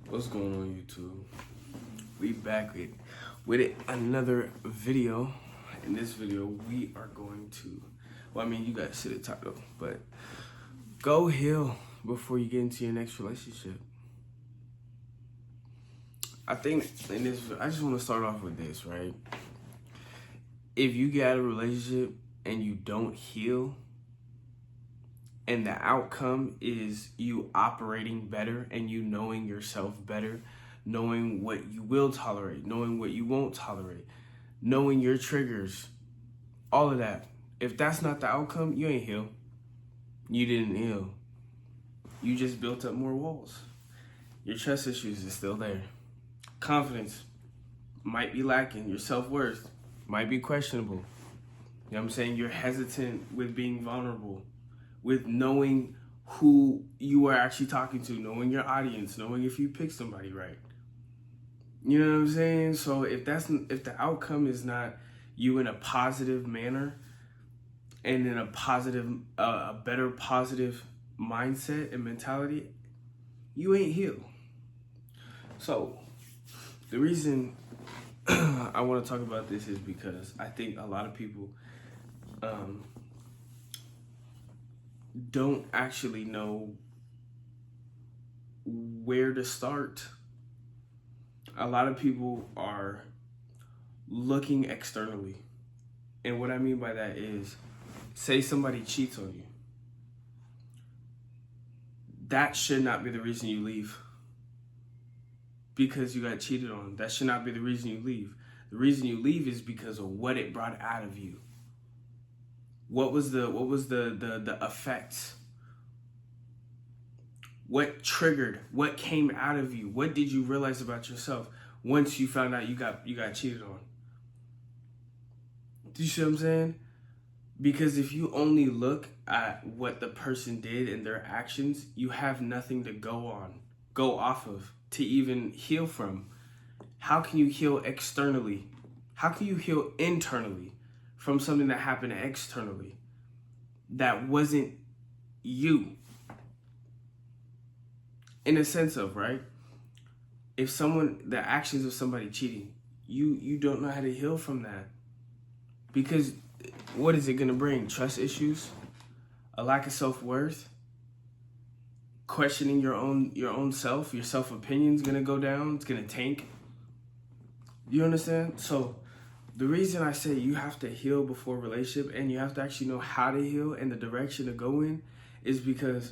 What's going on, YouTube? We back with another video. In this video, we are going to, you guys see the title, but go heal before you get into your next relationship. I think I just want to start off with this, right? If you get out of a relationship and you don't heal, and the outcome is you operating better and you knowing yourself better, knowing what you will tolerate, knowing what you won't tolerate, knowing your triggers, all of that. If that's not the outcome, you ain't heal. You didn't heal. You just built up more walls. Your trust issues is still there. Confidence might be lacking. Your self-worth might be questionable. You know what I'm saying? You're hesitant with being vulnerable, with knowing who you are actually talking to, knowing your audience, knowing if you pick somebody right. You know what I'm saying? So if the outcome is not you in a positive manner and in a positive, a better positive mindset and mentality, you ain't healed. So the reason I want to talk about this is because I think a lot of people don't actually know where to start. A lot of people are looking externally. And what I mean by that is, say somebody cheats on you. That should not be the reason you leave. Because you got cheated on. That should not be the reason you leave. The reason you leave is because of what it brought out of you. What was the effects? What triggered? What came out of you? What did you realize about yourself once you found out you got cheated on? Do you see what I'm saying? Because if you only look at what the person did and their actions, you have nothing to go off of, to even heal from. How can you heal externally? How can you heal internally from something that happened externally that wasn't you? In a sense of, right? If the actions of somebody cheating, you don't know how to heal from that. Because what is it going to bring? Trust issues? A lack of self-worth? Questioning your own self? Your self-opinion's going to go down? It's going to tank? You understand? So the reason I say you have to heal before relationship and you have to actually know how to heal and the direction to go in is because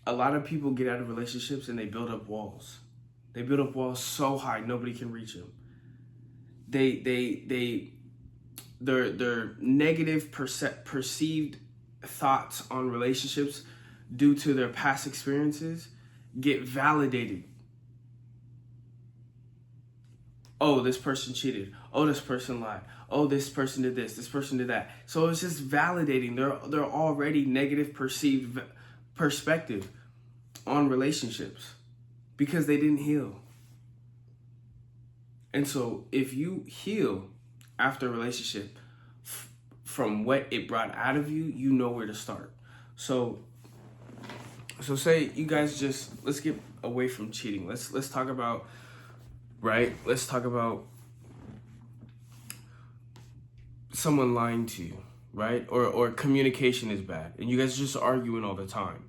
a lot of people get out of relationships and they build up walls. They build up walls so high nobody can reach them. Their negative perceived thoughts on relationships due to their past experiences get validated. Oh, this person cheated. Oh, this person lied. Oh, this person did this. This person did that. So it's just validating their already negative perceived perspective on relationships because they didn't heal. And so if you heal after a relationship from what it brought out of you, you know where to start. So say you guys let's get away from cheating. Let's talk about, right? Let's talk about someone lying to you, right? Or communication is bad and you guys just arguing all the time.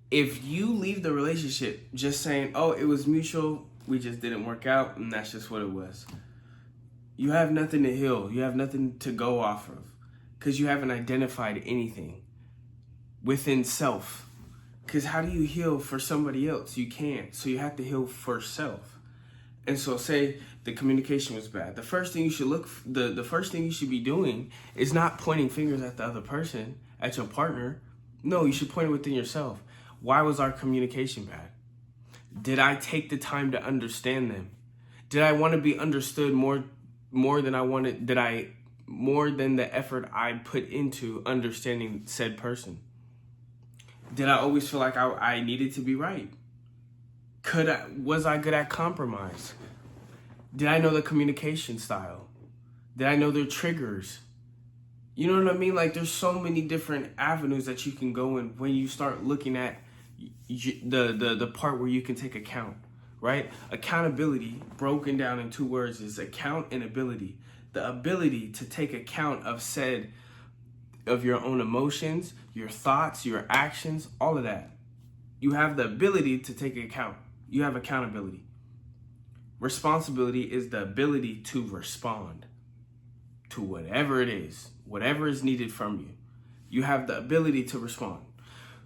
If you leave the relationship just saying, oh, it was mutual, we just didn't work out, and that's just what it was, you have nothing to heal. You have nothing to go off of because you haven't identified anything within self. Because how do you heal for somebody else? You can't. So you have to heal for self. And so say the communication was bad. The first thing you should the first thing you should be doing is not pointing fingers at the other person, at your partner. No, you should point it within yourself. Why was our communication bad? Did I take the time to understand them? Did I want to be understood more than I wanted? More than the effort I put into understanding said person? Did I always feel like I needed to be right? Was I good at compromise? Did I know the communication style? Did I know their triggers? You know what I mean? Like, there's so many different avenues that you can go in when you start looking at the part where you can take account, right? Accountability, broken down in 2 words, is account and ability. The ability to take account of your own emotions, your thoughts, your actions, all of that. You have the ability to take account. You have accountability. Responsibility is the ability to respond to whatever it is, whatever is needed from you. You have the ability to respond.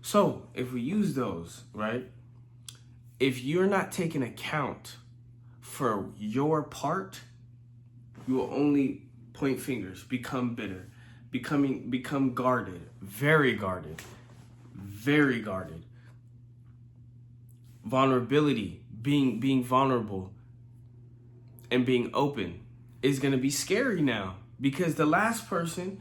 So if we use those, right? If you're not taking account for your part, you will only point fingers, become bitter, become guarded, very guarded, very guarded. Vulnerability, being vulnerable and being open is going to be scary now, because the last person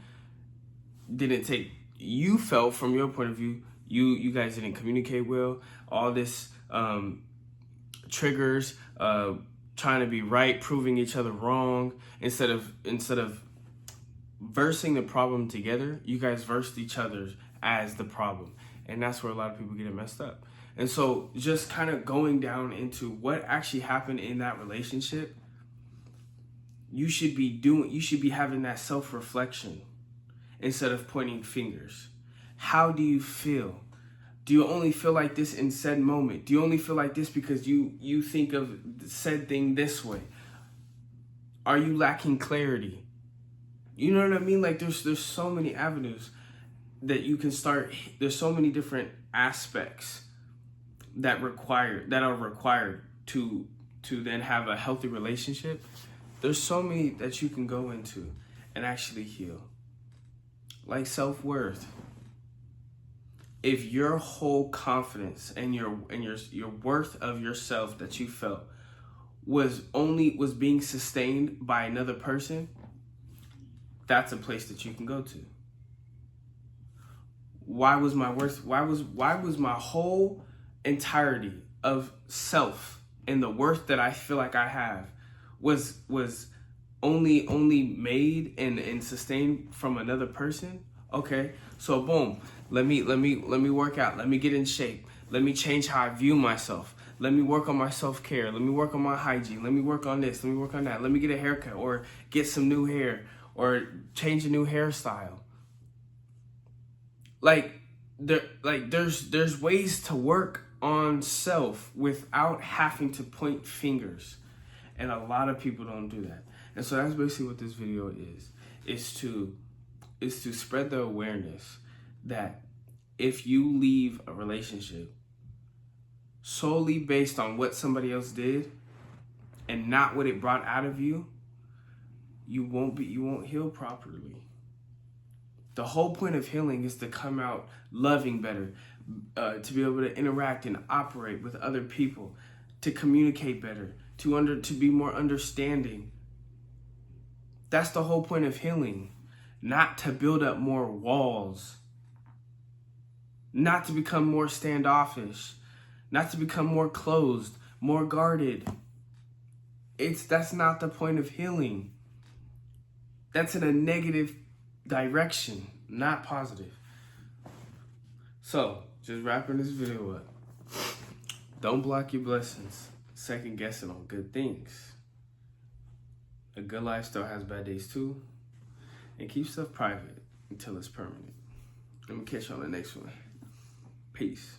didn't take, you felt from your point of view, you guys didn't communicate well, all this triggers, trying to be right, proving each other wrong, instead of versing the problem together, you guys versed each other as the problem. And that's where a lot of people get it messed up. And so just kind of going down into what actually happened in that relationship, you should be having that self-reflection instead of pointing fingers. How do you feel? Do you only feel like this in said moment? Do you only feel like this because you think of said thing this way? Are you lacking clarity? You know what I mean? Like there's so many avenues that you can start. There's so many different aspects that are required to then have a healthy relationship. There's so many that you can go into and actually heal. Like self-worth. If your whole confidence and your worth of yourself that you felt was being sustained by another person, that's a place that you can go to. Why was my whole entirety of self and the worth that I feel like I have was only made and sustained from another person? Okay, so boom, let me work out, let me get in shape, let me change how I view myself, let me work on my self-care, let me work on my hygiene, let me work on this, let me work on that, let me get a haircut or get some new hair or change a new hairstyle. There's ways to work on self without having to point fingers, and a lot of people don't do that. And so that's basically what this video is to spread the awareness that if you leave a relationship solely based on what somebody else did and not what it brought out of you, you won't heal properly. The whole point of healing is to come out loving better, to be able to interact and operate with other people, to communicate better, to be more understanding. That's the whole point of healing, not to build up more walls, not to become more standoffish, not to become more closed, more guarded. That's not the point of healing. That's in a negative direction, not positive. So, just wrapping this video up. Don't block your blessings, second guessing on good things. A good lifestyle has bad days too. And keep stuff private until it's permanent. Let me catch you on the next one. Peace.